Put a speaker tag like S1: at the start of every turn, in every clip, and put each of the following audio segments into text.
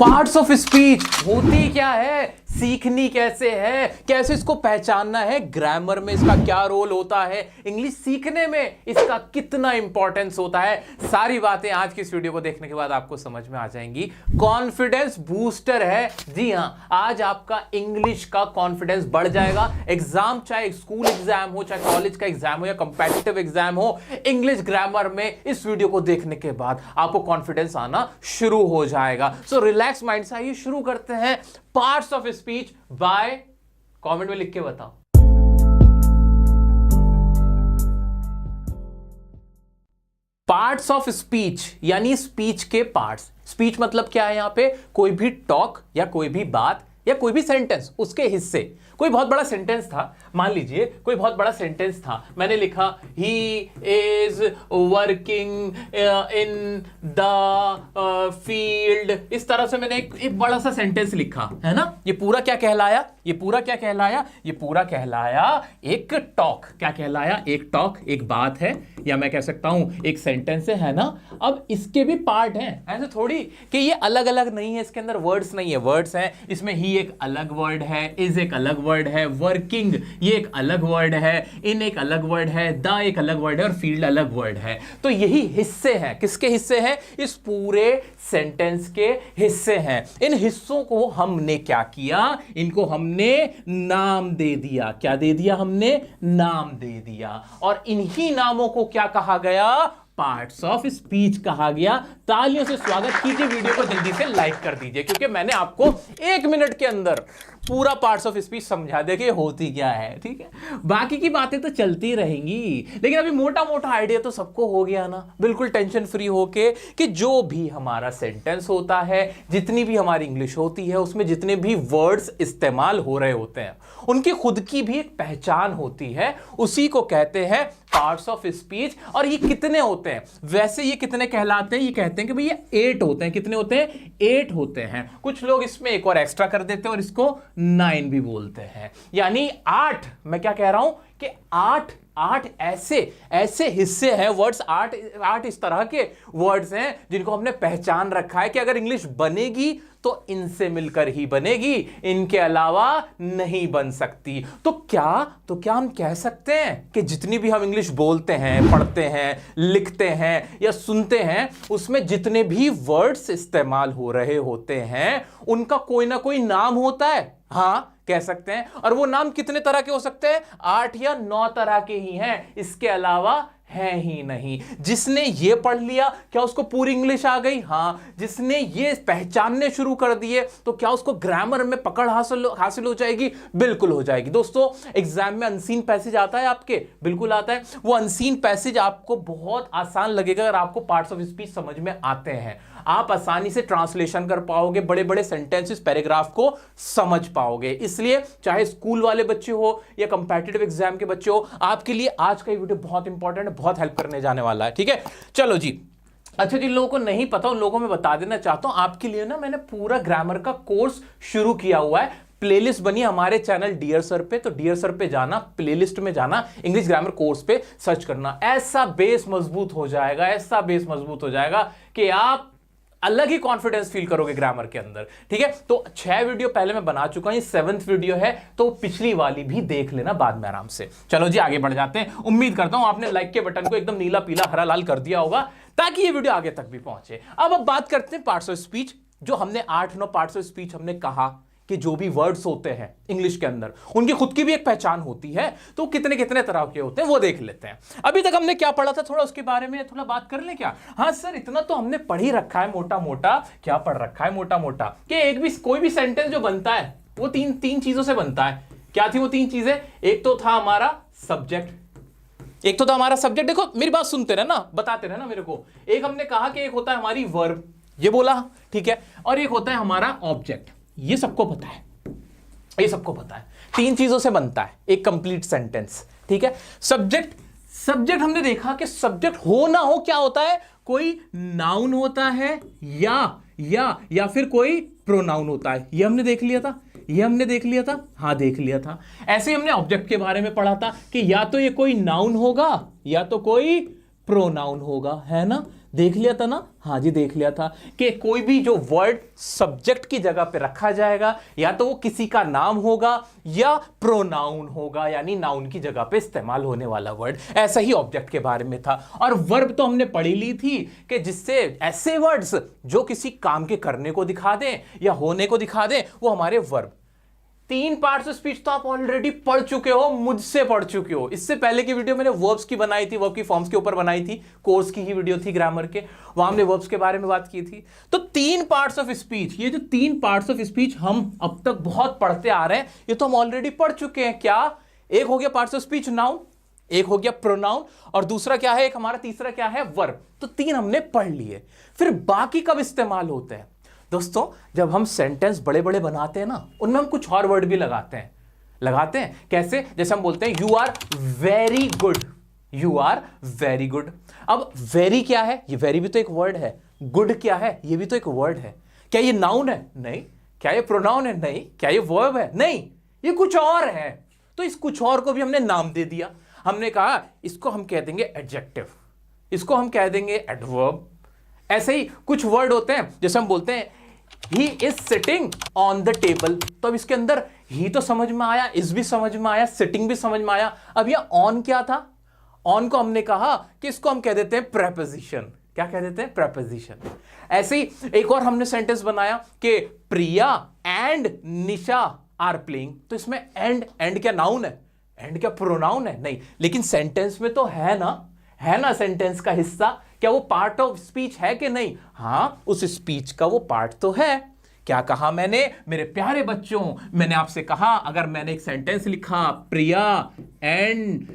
S1: Parts of speech होती क्या है, सीखनी कैसे है, कैसे इसको पहचानना है, ग्रामर में इसका क्या रोल होता है, इंग्लिश सीखने में इसका कितना इंपॉर्टेंस होता है, सारी बातें आज की इस वीडियो को देखने के बाद आपको समझ में आ जाएंगी। कॉन्फिडेंस बूस्टर है, जी हां, आज आपका इंग्लिश का कॉन्फिडेंस बढ़ जाएगा। एग्जाम, चाहे स्कूल एग्जाम हो, चाहे कॉलेज का एग्जाम हो या कंपेटिटिव एग्जाम हो, इंग्लिश ग्रामर में इस वीडियो को देखने के बाद आपको कॉन्फिडेंस आना शुरू हो जाएगा। सो रिलैक्स माइंड से आइए शुरू करते हैं। Parts of speech bye, comment में लिख के बताओ। पार्ट्स ऑफ स्पीच यानी स्पीच के पार्ट्स। स्पीच मतलब क्या है? यहां पे कोई भी टॉक या कोई भी बात या कोई भी सेंटेंस, उसके हिस्से। कोई बहुत बड़ा सेंटेंस था, मान लीजिए कोई बहुत बड़ा सेंटेंस था, मैंने लिखा he is working in the field, इस तरह से मैंने एक बड़ा सा सेंटेंस लिखा है ना। ये पूरा क्या कहलाया? ये पूरा क्या कहलाया? ये पूरा कहलाया एक टॉक। क्या कहलाया? एक टॉक, एक बात है, या मैं कह सकता हूं एक सेंटेंस है ना। अब इसके भी पार्ट हैं, ऐसे थोड़ी कि ये अलग अलग नहीं है, इसके अंदर वर्ड्स नहीं है, वर्ड्स हैं। इसमें ही एक अलग वर्ड है, इज एक अलग वर्ड है, वर्किंग ये एक अलग वर्ड है, इन एक अलग वर्ड है, द एक अलग वर्ड है और फील्ड अलग वर्ड है। तो यही हिस्से हैं। किसके हिस्से हैं? इस पूरे सेंटेंस के हिस्से हैं। इन हिस्सों को हमने क्या किया? इनको हमने नाम दे दिया। क्या दे दिया? हमने नाम दे दिया। और इन्हीं नामों को क्या कहा गया? पार्ट्स ऑफ स्पीच कहा गया। तालियों से स्वागत कीजिए। वीडियो को जल्दी से लाइक कर दीजिए, क्योंकि मैंने आपको 1 मिनट के अंदर पूरा पार्ट्स ऑफ स्पीच समझा दे कि होती क्या है। ठीक है, बाकी की बातें तो चलती रहेंगी, लेकिन अभी मोटा मोटा आइडिया तो सबको हो गया ना, बिल्कुल टेंशन फ्री होके, कि जो भी हमारा सेंटेंस होता है, जितनी भी हमारी इंग्लिश होती है, उसमें जितने भी वर्ड्स इस्तेमाल हो रहे होते हैं, उनकी खुद की भी एक पहचान होती है। उसी को कहते हैं पार्ट्स ऑफ स्पीच। और ये कितने होते हैं? वैसे ये कितने कहलाते हैं? ये कहते हैं कि भैया 8 होते हैं। कितने होते हैं? 8 होते हैं। कुछ लोग इसमें एक और एक्स्ट्रा कर देते हैं और इसको 9 भी बोलते हैं। यानी 8, मैं क्या कह रहा हूं कि 8 ऐसे हिस्से हैं, वर्ड्स 8 इस तरह के वर्ड्स हैं जिनको हमने पहचान रखा है कि अगर इंग्लिश बनेगी तो इनसे मिलकर ही बनेगी, इनके अलावा नहीं बन सकती। तो क्या हम कह सकते हैं कि जितनी भी हम इंग्लिश बोलते हैं, पढ़ते हैं, लिखते हैं या सुनते हैं, उसमें जितने भी वर्ड्स इस्तेमाल हो रहे होते हैं, उनका कोई ना कोई नाम होता है? हां, कह सकते हैं। और वो नाम कितने तरह के हो सकते हैं? 8 या 9 तरह के ही हैं, इसके अलावा है ही नहीं। जिसने ये पढ़ लिया, क्या उसको पूरी इंग्लिश आ गई? हां। जिसने ये पहचानने शुरू कर दिए, तो क्या उसको ग्रामर में पकड़ हासिल हो जाएगी? बिल्कुल हो जाएगी। दोस्तों, एग्जाम में अनसीन पैसेज आता है आपके, बिल्कुल आता है। वो अनसीन पैसेज आपको बहुत आसान लगेगा अगर आपको पार्ट्स ऑफ स्पीच समझ में आते हैं। आप आसानी से ट्रांसलेशन कर पाओगे, बड़े बड़े सेंटेंसेस, पैराग्राफ को समझ पाओगे। इसलिए चाहे स्कूल वाले बच्चे हो या कंपेटिटिव एग्जाम के बच्चे हो, आपके लिए आज का ये वीडियो बहुत इंपॉर्टेंट है, बहुत हेल्प करने जाने वाला है। ठीक है, चलो जी। अच्छा, जिन लोगों को नहीं पता उन लोगों को मैं बता देना चाहता हूं, आपके लिए ना मैंने पूरा ग्रामर का कोर्स शुरू किया हुआ है। प्लेलिस्ट बनी हमारे चैनल डियर सर पे, तो डियर सर पे जाना, प्लेलिस्ट में जाना, इंग्लिश ग्रामर कोर्स पे सर्च करना। ऐसा बेस मजबूत हो जाएगा, ऐसा बेस मजबूत हो जाएगा कि आप अलग ही कॉन्फिडेंस फील करोगे ग्रामर के अंदर। ठीक है, तो 6 वीडियो पहले मैं बना चुका हूं, ये 7th वीडियो है, तो पिछली वाली भी देख लेना बाद में आराम से। चलो जी, आगे बढ़ जाते हैं। उम्मीद करता हूं आपने लाइक के बटन को एकदम नीला, पीला, हरा, लाल कर दिया होगा, ताकि ये वीडियो आगे तक भी पहुंचे। अब बात करते हैं पार्ट्स ऑफ स्पीच। जो हमने 8-9 पार्ट्स ऑफ स्पीच हमने कहा कि जो भी वर्ड्स होते हैं इंग्लिश के अंदर, उनकी खुद की भी एक पहचान होती है, तो कितने कितने तरह के होते हैं वो देख लेते हैं। अभी तक हमने क्या पढ़ा था, थोड़ा उसके बारे में थोड़ा बात कर लें क्या? हाँ सर, इतना तो हमने पढ़ ही रखा है मोटा मोटा। क्या पढ़ रखा है मोटा मोटा? कि कोई भी सेंटेंस जो बनता है वो तीन चीजों से बनता है। क्या थी वो 3 चीजें? एक तो था हमारा सब्जेक्ट, देखो मेरी बात सुनते रहे ना, बताते रहे ना मेरे को। एक हमने कहा कि एक होता है हमारी वर्ब, ये बोला, ठीक है, और एक होता है हमारा ऑब्जेक्ट। ये सबको पता है, ये सबको पता है। 3 चीजों से बनता है एक कंप्लीट सेंटेंस। ठीक है, सब्जेक्ट हमने देखा कि सब्जेक्ट हो ना हो क्या होता है, कोई नाउन होता है या फिर कोई प्रोनाउन होता है। ये हमने देख लिया था, हाँ देख लिया था। ऐसे ही हमने ऑब्जेक्ट के बारे में पढ़ा था कि या तो ये कोई नाउन होगा या तो कोई प्रोनाउन होगा, है ना। देख लिया था ना, हाँ जी देख लिया था कि कोई भी जो वर्ड सब्जेक्ट की जगह पे रखा जाएगा या तो वो किसी का नाम होगा या प्रोनाउन होगा, यानी नाउन की जगह पे इस्तेमाल होने वाला वर्ड। ऐसा ही ऑब्जेक्ट के बारे में था। और वर्ब तो हमने पढ़ी ली थी कि जिससे ऐसे वर्ड्स जो किसी काम के करने को दिखा दें या होने को दिखा दें वो हमारे वर्ब। 3 पार्ट्स ऑफ स्पीच तो आप ऑलरेडी पढ़ चुके हो, मुझसे पढ़ चुके हो। इससे पहले की वीडियो मैंने वर्ब्स की बनाई थी, वर्ब की फॉर्म्स के ऊपर बनाई थी, कोर्स की ही वीडियो थी ग्रामर के, वहां हमने वर्ब्स के बारे में बात की थी। तो 3 पार्ट्स ऑफ स्पीच, ये जो 3 पार्ट्स ऑफ स्पीच हम अब तक बहुत पढ़ते आ रहे हैं, ये तो हम ऑलरेडी पढ़ चुके हैं। क्या? एक हो गया पार्ट्स ऑफ स्पीच नाउन, एक हो गया प्रोनाउन, और दूसरा क्या है, एक हमारा तीसरा क्या है, वर्ब। तो 3 हमने पढ़ लिए। फिर बाकी कब इस्तेमाल होते हैं दोस्तों? जब हम सेंटेंस बड़े बड़े बनाते हैं ना, उनमें हम कुछ और वर्ड भी लगाते हैं। कैसे? जैसे हम बोलते हैं you are very good, you are very good. अब वेरी क्या है? ये वेरी भी तो एक वर्ड है। गुड क्या है? ये भी तो एक वर्ड है। क्या ये नाउन है? नहीं। क्या ये प्रोनाउन है? नहीं। क्या ये वर्ब है? नहीं, ये कुछ और है। तो इस कुछ और को भी हमने नाम दे दिया। हमने कहा इसको हम कह देंगे एडजेक्टिव, इसको हम कह देंगे एडवर्ब। ऐसे ही कुछ वर्ड होते हैं, जैसे हम बोलते हैं he is sitting on the table. तो अब इसके अंदर ही तो समझ में आया, इज भी समझ में आया, सिटिंग भी समझ में आया। अब ये ऑन क्या था? ऑन को हमने कहा कि इसको हम कह देते हैं प्रेपोजिशन। क्या कह देते हैं? प्रेपोजिशन। ऐसे ही एक और हमने सेंटेंस बनाया कि प्रिया एंड निशा आर प्लेइंग। तो इसमें एंड क्या नाउन है? एंड क्या प्रोनाउन है? नहीं। लेकिन सेंटेंस में तो है ना सेंटेंस का हिस्सा। क्या वो पार्ट ऑफ स्पीच है कि नहीं? हाँ, उस स्पीच का वो पार्ट तो है। क्या कहा मैंने? मेरे प्यारे बच्चों, मैंने आपसे कहा अगर मैंने एक सेंटेंस लिखा प्रिया एंड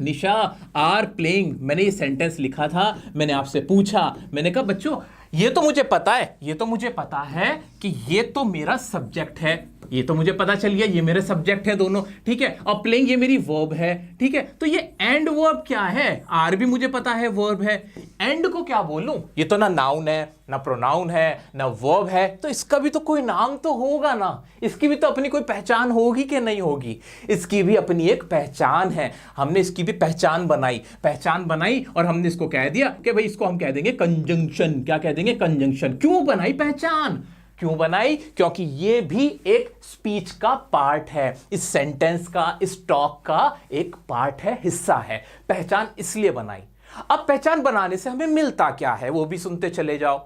S1: निशा आर प्लेइंग, मैंने ये सेंटेंस लिखा था, मैंने आपसे पूछा, मैंने कहा बच्चों ये तो मुझे पता है कि ये तो मेरा सब्जेक्ट है, ये तो मुझे पता चल गया ये मेरे सब्जेक्ट है दोनों, ठीक है, और प्लेइंग ये मेरी वर्ब है, ठीक है। तो ये एंड वर्ब क्या है? आर भी मुझे पता है वर्ब है, एंड को क्या बोलूं? ये तो ना नाउन है, ना प्रोनाउन है, ना वर्ब है, तो इसका भी तो कोई नाम तो होगा ना, इसकी भी तो अपनी कोई पहचान होगी कि नहीं होगी? इसकी भी अपनी एक पहचान है। हमने इसकी भी पहचान बनाई और हमने इसको कह दिया कि भाई इसको हम कह देंगे कंजंक्शन। क्या कह देंगे? कंजंक्शन। क्यों बनाई पहचान? क्यों बनाई? क्योंकि ये भी एक स्पीच का पार्ट है, इस सेंटेंस का, इस टॉक का एक पार्ट है, हिस्सा है। पहचान इसलिए बनाई। अब पहचान बनाने से हमें मिलता क्या है वो भी सुनते चले जाओ।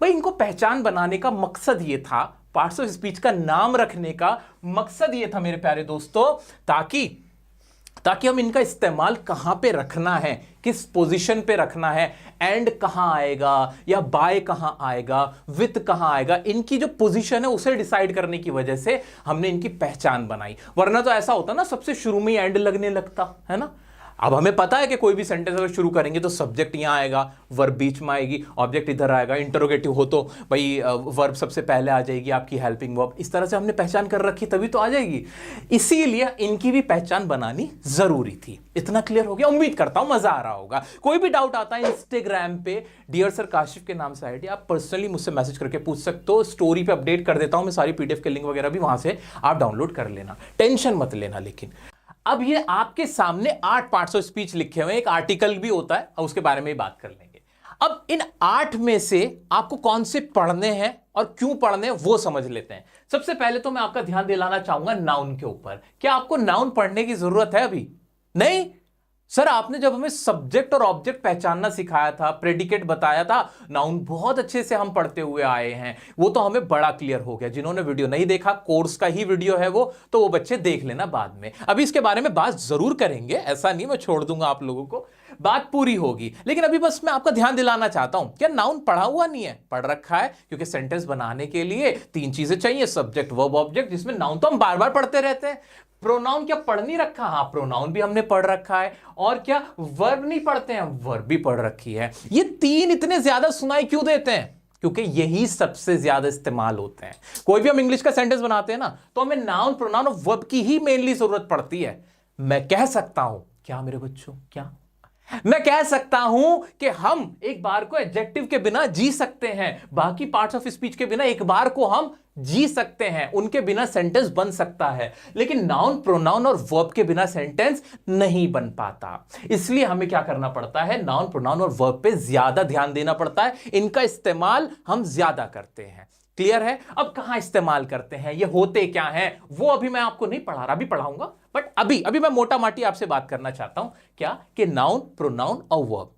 S1: भाई इनको पहचान बनाने का मकसद ये था, पार्ट्स ऑफ स्पीच का नाम रखने का मकसद ये था मेरे प्यारे दोस्तों, ताकि हम इनका इस्तेमाल कहां पे रखना है, किस पोजीशन पे रखना है, एंड कहां आएगा या बाय कहां आएगा, विथ कहां आएगा, इनकी जो पोजीशन है उसे डिसाइड करने की वजह से हमने इनकी पहचान बनाई। वरना तो ऐसा होता ना, सबसे शुरू में ही एंड लगने लगता है ना। अब हमें पता है कि कोई भी सेंटेंस अगर शुरू करेंगे तो सब्जेक्ट यहां आएगा, वर्ब बीच में आएगी, ऑब्जेक्ट इधर आएगा, इंटरोगेटिव हो तो भाई वर्ब सबसे पहले आ जाएगी, आपकी हेल्पिंग वर्ब। इस तरह से हमने पहचान कर रखी तभी तो आ जाएगी। इसीलिए इनकी भी पहचान बनानी जरूरी थी। इतना क्लियर हो गया? उम्मीद करता हूं मजा आ रहा होगा। कोई भी डाउट आता है इंस्टाग्राम पे डियर सर काशिफ के नाम से आईडी, आप पर्सनली मुझसे मैसेज करके पूछ सकते हो। स्टोरी पे अपडेट कर देता हूं मैं सारी पीडीएफ के लिंक वगैरह भी, वहां से आप डाउनलोड कर लेना, टेंशन मत लेना। लेकिन अब ये आपके सामने 8 पार्ट्स ऑफ स्पीच लिखे हुए हैं, एक आर्टिकल भी होता है और उसके बारे में ही बात कर लेंगे। अब इन 8 में से आपको कौन से पढ़ने हैं और क्यों पढ़ने हैं वो समझ लेते हैं। सबसे पहले तो मैं आपका ध्यान दिलाना चाहूंगा नाउन के ऊपर। क्या आपको नाउन पढ़ने की जरूरत है अभी? नहीं सर, आपने जब हमें सब्जेक्ट और ऑब्जेक्ट पहचानना सिखाया था, प्रेडिकेट बताया था, नाउन बहुत अच्छे से हम पढ़ते हुए आए हैं, वो तो हमें बड़ा क्लियर हो गया। जिन्होंने वीडियो नहीं देखा, कोर्स का ही वीडियो है वो, तो वो बच्चे देख लेना बाद में। अभी इसके बारे में बात जरूर करेंगे, ऐसा नहीं मैं छोड़ दूंगा आप लोगों को, बात पूरी होगी। लेकिन अभी बस मैं आपका ध्यान दिलाना चाहता हूं, क्या नाउन पढ़ा हुआ नहीं है? पढ़ रखा है, क्योंकि सेंटेंस बनाने के लिए 3 चीजें चाहिए, सब्जेक्ट, वर्ब, ऑब्जेक्ट, जिसमें नाउन तो हम बार बार पढ़ते रहते हैं। प्रोनाउन क्या पढ़ नहीं रखा? हाँ, प्रोनाउन भी हमने पढ़ रखा है। और क्या वर्ब नहीं पढ़ते हैं? वर्ब भी पढ़ रखी है। ये 3 इतने ज्यादा सुनाई क्यों देते हैं? क्योंकि यही सबसे ज्यादा इस्तेमाल होते हैं। कोई भी हम इंग्लिश का सेंटेंस बनाते हैं ना, तो हमें नाउन, प्रोनाउन और वर्ब की ही मेनली जरूरत पड़ती है। मैं कह सकता हूं, क्या मेरे बच्चों, क्या मैं कह सकता हूं कि हम एक बार को एडजेक्टिव के बिना जी सकते हैं, बाकी पार्ट्स ऑफ स्पीच के बिना एक बार को हम जी सकते हैं, उनके बिना सेंटेंस बन सकता है, लेकिन नाउन, प्रोनाउन और वर्ब के बिना सेंटेंस नहीं बन पाता। इसलिए हमें क्या करना पड़ता है, नाउन, प्रोनाउन और वर्ब पे ज्यादा ध्यान देना पड़ता है, इनका इस्तेमाल हम ज्यादा करते हैं। क्लियर है? अब कहां इस्तेमाल करते हैं, ये होते क्या हैं, वो अभी मैं आपको नहीं पढ़ा रहा, अभी पढ़ाऊंगा, बट अभी मैं मोटा माटी आपसे बात करना चाहता हूं क्या, कि नाउन, प्रोनाउन और वर्ब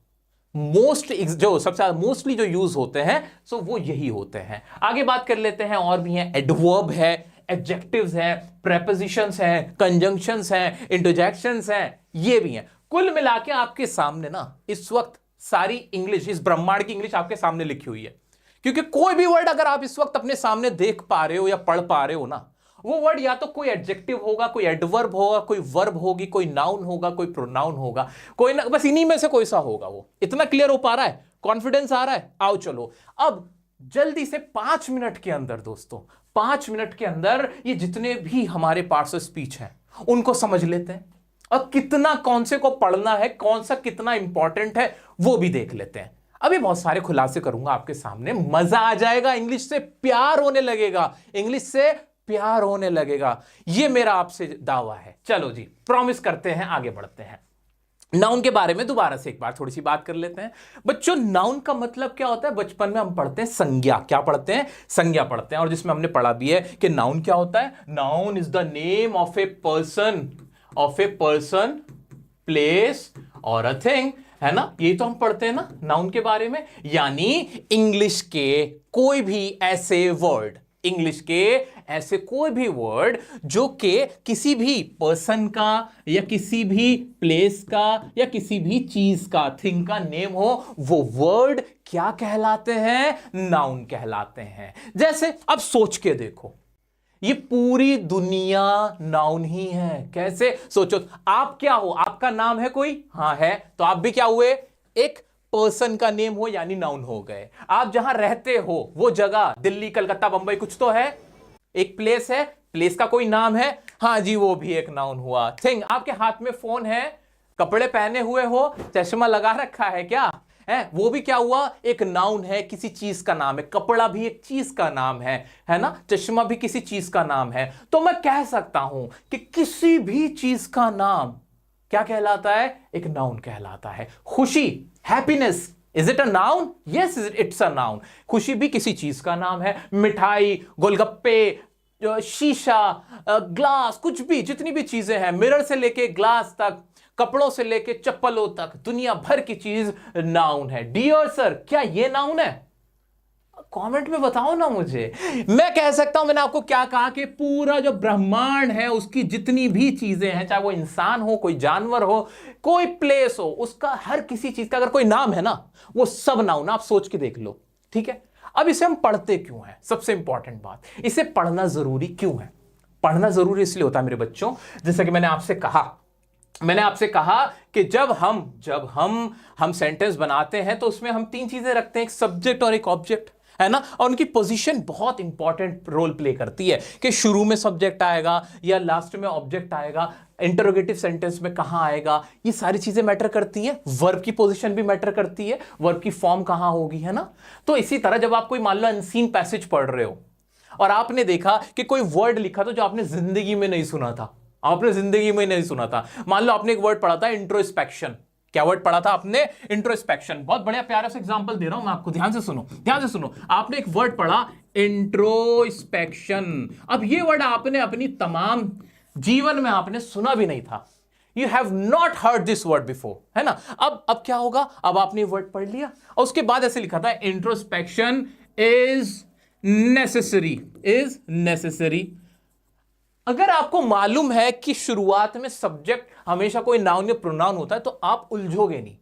S1: जो सबसे ज्यादा मोस्टली जो यूज होते हैं, सो वो यही होते हैं। आगे बात कर लेते हैं, और भी हैं, एडवर्ब है, एडजेक्टिव्स हैं, प्रेपोजिशंस हैं, कंजंक्शंस हैं, इंटरजेक्शंस हैं, ये भी हैं। कुल मिला के आपके सामने ना इस वक्त सारी इंग्लिश, इस ब्रह्मांड की इंग्लिश आपके सामने लिखी हुई है, क्योंकि कोई भी वर्ड अगर आप इस वक्त अपने सामने देख पा रहे हो या पढ़ पा रहे हो ना, वो वर्ड या तो कोई एडजेक्टिव होगा, कोई एडवर्ब होगा, कोई वर्ब होगी, कोई नाउन होगा, कोई प्रोनाउन होगा, कोई ना, बस इन्हीं में से कोई सा होगा। वो इतना क्लियर हो पा रहा है, कॉन्फिडेंस आ रहा है? आओ चलो अब जल्दी से 5 मिनट के अंदर दोस्तों, 5 मिनट के अंदर ये जितने भी हमारे पार्ट्स ऑफ स्पीच हैं उनको समझ लेते हैं, और कितना कौन से को पढ़ना है, कौन सा कितना इंपॉर्टेंट है वो भी देख लेते हैं। अभी बहुत सारे खुलासे करूंगा आपके सामने, मजा आ जाएगा, इंग्लिश से प्यार होने लगेगा, इंग्लिश से प्यार होने लगेगा, ये मेरा आपसे दावा है। चलो जी, प्रॉमिस करते हैं, आगे बढ़ते हैं। नाउन के बारे में दोबारा से एक बार थोड़ी सी बात कर लेते हैं। बच्चों, नाउन का मतलब क्या होता है? बचपन में हम पढ़ते हैं संज्ञा। क्या पढ़ते हैं? संज्ञा पढ़ते हैं, और जिसमें हमने पढ़ा भी है कि नाउन क्या होता है। Noun is the name of a person, place और अ थिंग, है ना? ये तो हम पढ़ते हैं ना नाउन के बारे में। यानी इंग्लिश के कोई भी ऐसे वर्ड, जो कि किसी भी पर्सन का या किसी भी प्लेस का या किसी भी चीज का, थिंग का नेम हो, वो वर्ड क्या कहलाते हैं? नाउन कहलाते हैं। जैसे अब सोच के देखो, ये पूरी दुनिया नाउन ही है। कैसे? सोचो, आप क्या हो? आपका नाम है कोई? हाँ है, तो आप भी क्या हुए? एक पर्सन का नेम हो, यानी नाउन हो गए। आप जहां रहते हो वो जगह, दिल्ली, कलकत्ता, बंबई, कुछ तो है, एक प्लेस है, प्लेस का कोई नाम है, हाँ जी, वो भी एक नाउन हुआ। थिंग, आपके हाथ में फोन है, कपड़े पहने हुए हो, चश्मा लगा रखा है क्या है, वो भी क्या हुआ? एक नाउन है, किसी चीज का नाम है। कपड़ा भी एक चीज का नाम है ना? चश्मा भी किसी चीज का नाम है। तो मैं कह सकता हूं कि किसी भी चीज का नाम क्या कहलाता है? एक नाउन कहलाता है। खुशी, happiness, is it a noun? Yes, it's a noun. खुशी भी किसी चीज का नाम है। मिठाई, गोलगप्पे, शीशा, ग्लास, कुछ भी, जितनी भी चीजें हैं, मिरर से लेके ग्लास तक, कपड़ों से लेके चप्पलों तक, दुनिया भर की चीज नाउन है। डियर सर, क्या ये नाउन है? कमेंट में बताओ ना मुझे। मैं कह सकता हूं, मैंने आपको क्या कहा कि पूरा जो ब्रह्मांड है उसकी जितनी भी चीजें हैं, चाहे वो इंसान हो, कोई जानवर हो, कोई प्लेस हो, उसका हर किसी चीज का अगर कोई नाम है ना, वो सब नाउन। आप सोच के देख लो, ठीक है? अब इसे हम पढ़ते क्यों हैं? सबसे इंपॉर्टेंट बात, इसे पढ़ना जरूरी क्यों है? पढ़ना जरूरी इसलिए होता है मेरे बच्चों, जैसा कि मैंने आपसे कहा कि जब हम सेंटेंस बनाते हैं तो उसमें हम 3 चीजें रखते हैं, एक सब्जेक्ट और एक ऑब्जेक्ट, है ना? और उनकी पोजीशन बहुत इंपॉर्टेंट रोल प्ले करती है कि शुरू में सब्जेक्ट आएगा या लास्ट में ऑब्जेक्ट आएगा, इंटरोगेटिव सेंटेंस में कहां आएगा, ये सारी चीजें मैटर करती हैं। वर्ब की पोजीशन भी मैटर करती है, वर्ब की फॉर्म कहां होगी, है ना? तो इसी तरह जब आप कोई मान लो अनसीन पैसेज पढ़ रहे हो और आपने देखा कि कोई वर्ड लिखा था जो आपने जिंदगी में नहीं सुना था, मान लो आपने एक वर्ड पढ़ा था इंट्रोस्पेक्शन। क्या वर्ड पढ़ा था आपने? इंट्रोस्पेक्शन। बहुत बढ़िया प्यारा सा एग्जांपल दे रहा हूं मैं आपको, ध्यान से सुनो। आपने एक वर्ड पढ़ा इंट्रोस्पेक्शन। अब ये वर्ड आपने अपनी तमाम जीवन में आपने सुना भी नहीं था, you have not heard this word before, है ना? अब क्या होगा? अब आपने वर्ड पढ़ लिया और उसके बाद ऐसे लिखा था इंट्रोस्पेक्शन इज नेसेसरी। अगर आपको मालूम है कि शुरुआत में सब्जेक्ट हमेशा कोई नाउन या प्रोनाउन होता है, तो आप उलझोगे नहीं,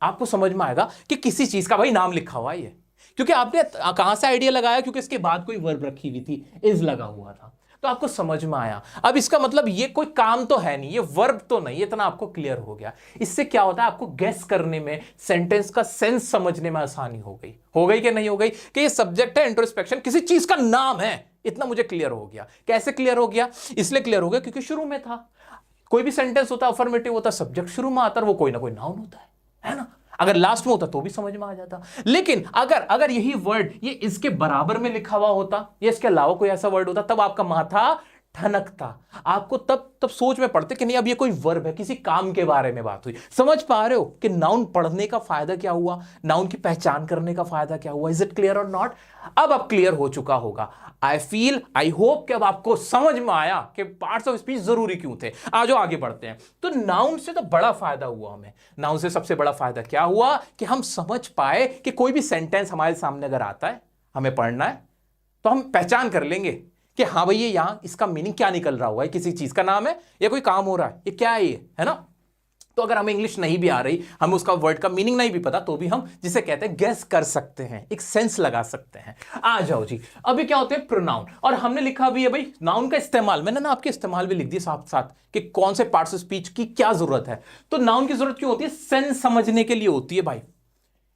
S1: आपको समझ में आएगा कि किसी चीज का भाई नाम लिखा हुआ है, क्योंकि आपने कहां से आइडिया लगाया? क्योंकि इसके बाद कोई वर्ब रखी हुई थी, इज लगा हुआ था, तो आपको समझ में आया। अब इसका मतलब ये कोई काम तो है नहीं, ये वर्ब तो नहीं, इतना आपको क्लियर हो गया। इससे क्या होता है? आपको गेस करने में, सेंटेंस का सेंस समझने में आसानी हो गई कि नहीं हो गई, कि ये सब्जेक्ट है, इंट्रोस्पेक्शन किसी चीज का नाम है, इतना मुझे क्लियर हो गया। कैसे क्लियर हो गया? इसलिए क्लियर हो गया क्योंकि शुरू में था। कोई भी सेंटेंस होता है, अफर्मेटिव होता है, सब्जेक्ट शुरू में आता है, वो कोई ना कोई नाउन होता है। है ना। अगर लास्ट में होता तो भी समझ में आ जाता, लेकिन अगर यही वर्ड ये इसके बराबर में लिखा हुआ होता या इसके अलावा कोई ऐसा वर्ड होता, तब आपका माथा ठनकता, आपको तब सोच में पड़ते कि नहीं अब ये कोई वर्ब है, किसी काम के बारे में बात हुई। समझ पा रहे हो कि नाउन पढ़ने का फायदा क्या हुआ, नाउन की पहचान करने का फायदा क्या हुआ। इज इट क्लियर और नॉट? अब क्लियर हो चुका होगा। आई होप कि अब आपको समझ में आया कि पार्ट्स ऑफ स्पीच जरूरी क्यों थे। आज आगे बढ़ते हैं। तो नाउन से तो बड़ा फायदा हुआ हमें। नाउन से सबसे बड़ा फायदा क्या हुआ कि हम समझ पाए कि कोई भी सेंटेंस हमारे सामने अगर आता है, हमें पढ़ना है, तो हम पहचान कर लेंगे कि हाँ भाई ये यहां इसका मीनिंग क्या निकल रहा हुआ है, किसी चीज का नाम है या कोई काम हो रहा है, ये क्या है ये, है ना। तो अगर हमें इंग्लिश नहीं भी आ रही, हमें उसका वर्ड का मीनिंग नहीं भी पता, तो भी हम जिसे कहते हैं गेस कर सकते हैं, एक सेंस लगा सकते हैं। आ जाओ जी, अभी क्या होते हैं प्रोनाउन, और हमने लिखा भी है भाई नाउन का इस्तेमाल, मैंने ना आपके इस्तेमाल भी लिख दिया साथ साथ कि कौन से पार्ट्स ऑफ स्पीच की क्या जरूरत है। तो नाउन की जरूरत क्यों होती है? सेंस समझने के लिए होती है भाई।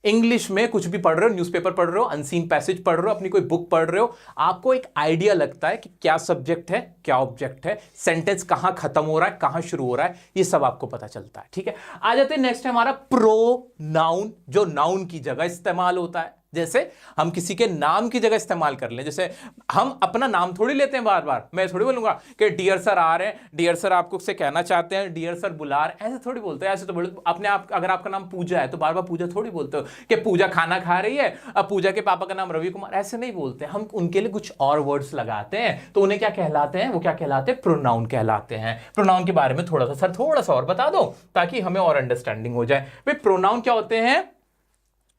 S1: इंग्लिश में कुछ भी पढ़ रहे हो, न्यूज़पेपर पढ़ रहे हो, अनसीन पैसेज पढ़ रहे हो, अपनी कोई बुक पढ़ रहे हो, आपको एक आइडिया लगता है कि क्या सब्जेक्ट है, क्या ऑब्जेक्ट है, सेंटेंस कहां खत्म हो रहा है, कहां शुरू हो रहा है, ये सब आपको पता चलता है। ठीक है, आ जाते हैं नेक्स्ट है हमारा प्रोनाउन, जो नाउन की जगह इस्तेमाल होता है। जैसे हम किसी के नाम की जगह इस्तेमाल कर लें, जैसे हम अपना नाम थोड़ी लेते हैं बार बार। मैं थोड़ी बोलूंगा कि डियर सर आ रहे हैं, डियर सर आपको से कहना चाहते हैं, डियर सर बुला रहे हैं, ऐसे थोड़ी बोलते हैं। ऐसे तो बोलते अपने आप, अगर आपका नाम पूजा है तो बार बार पूजा थोड़ी बोलते हो कि पूजा खाना खा रही है, अब पूजा के पापा का नाम रवि कुमार, ऐसे नहीं बोलते। हम उनके लिए कुछ और वर्ड्स लगाते हैं, तो उन्हें क्या कहलाते हैं? वो क्या कहलाते हैं? प्रोनाउन कहलाते हैं। प्रोनाउन के बारे में थोड़ा सा और बता दो ताकि हमें और अंडरस्टैंडिंग हो जाए। भाई प्रोनाउन क्या होते हैं?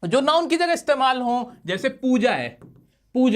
S1: जो नाउन की जगह इस्तेमाल हो, जैसे पूजा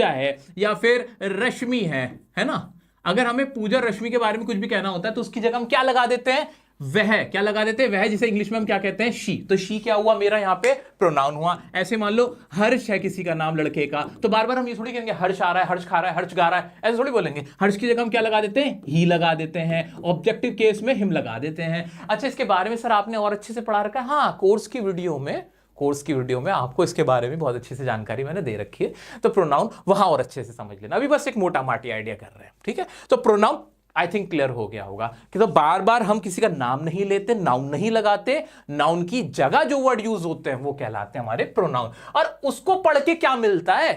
S1: है या फिर रश्मि है ना। अगर हमें पूजा रश्मि के बारे में कुछ भी कहना होता है तो उसकी जगह हम क्या लगा देते हैं? वह। क्या लगा देते हैं? वह, जिसे इंग्लिश में हम क्या कहते हैं? शी। तो शी क्या हुआ? मेरा यहां पे प्रोनाउन हुआ। ऐसे मान लो हर्ष है किसी का नाम, लड़के का, तो बार बार हम ये थोड़ी कहेंगे हर्ष आ रहा है, हर्ष खा रहा है, हर्ष गा रहा है, ऐसे थोड़ी बोलेंगे। हर्ष की जगह हम क्या लगा देते हैं? ही लगा देते हैं। ऑब्जेक्टिव केस में हिम लगा देते हैं। अच्छा, इसके बारे में सर आपने और अच्छे से पढ़ा रखा है? हाँ, कोर्स की वीडियो में आपको इसके बारे में बहुत अच्छी से जानकारी मैंने दे रखी है, तो प्रोनाउन वहां और अच्छे से समझ लेना। अभी बस एक मोटा माटी आइडिया कर रहे हैं, ठीक है। तो प्रोनाउन आई थिंक क्लियर हो गया होगा कि तो बार बार हम किसी का नाम नहीं लेते, नाउन नहीं लगाते, नाउन की जगह जो वर्ड यूज होते हैं वो कहलाते हैं हमारे प्रोनाउन। और उसको पढ़ के क्या मिलता है?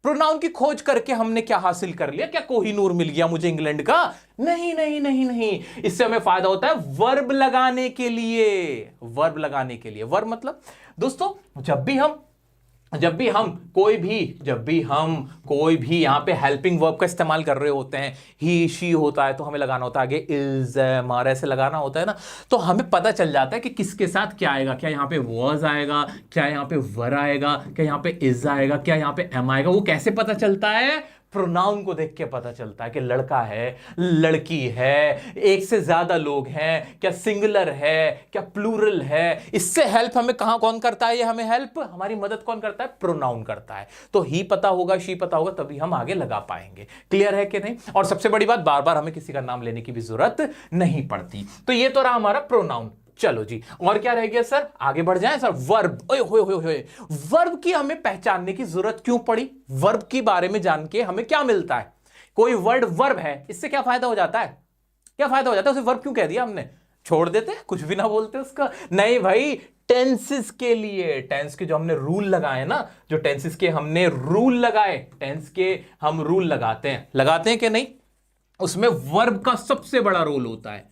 S1: प्रोनाउन की खोज करके हमने क्या हासिल कर लिया? क्या कोहिनूर मिल गया मुझे इंग्लैंड का? नहीं नहीं नहीं नहीं, इससे हमें फायदा होता है वर्ब लगाने के लिए। वर्ब मतलब दोस्तों, जब भी हम कोई भी यहां पे हेल्पिंग वर्ब का इस्तेमाल कर रहे होते हैं, ही शी होता है तो हमें लगाना होता है आगे इज, मार, ऐसे लगाना होता है ना, तो हमें पता चल जाता है कि किसके साथ क्या आएगा। क्या यहां पे वॉज आएगा, क्या यहां पे वर आएगा, क्या यहां पे इज आएगा, क्या यहां पे एम आएगा। वो कैसे पता चलता है? प्रोनाउन को देख के पता चलता है कि लड़का है, लड़की है, एक से ज्यादा लोग हैं, क्या सिंगुलर है, क्या प्लूरल है। इससे हेल्प हमें कौन करता है? ये हमें हेल्प, हमारी मदद कौन करता है? प्रोनाउन करता है। तो ही पता होगा, शी पता होगा, तभी हम आगे लगा पाएंगे। क्लियर है कि नहीं? और सबसे बड़ी बात, बार बार हमें किसी का नाम लेने की भी जरूरत नहीं पड़ती। तो ये तो रहा हमारा प्रोनाउन। चलो जी, और क्या रह गया सर? आगे बढ़ जाएं सर। वर्ब। वर्ब की हमें पहचानने की जरूरत क्यों पड़ी? वर्ब के बारे में जान के हमें क्या मिलता है? कोई वर्ड वर्ब है, इससे क्या फायदा हो जाता है? उसे वर्ब क्यों कह दिया हमने? छोड़ देते, कुछ भी ना बोलते उसका? नहीं भाई, टेंसेस के लिए, टेंस के जो हमने रूल लगाए ना, जो टेंसेस के हमने रूल लगाए, टेंस के हम रूल लगाते हैं कि नहीं, उसमें वर्ब का सबसे बड़ा रोल होता है।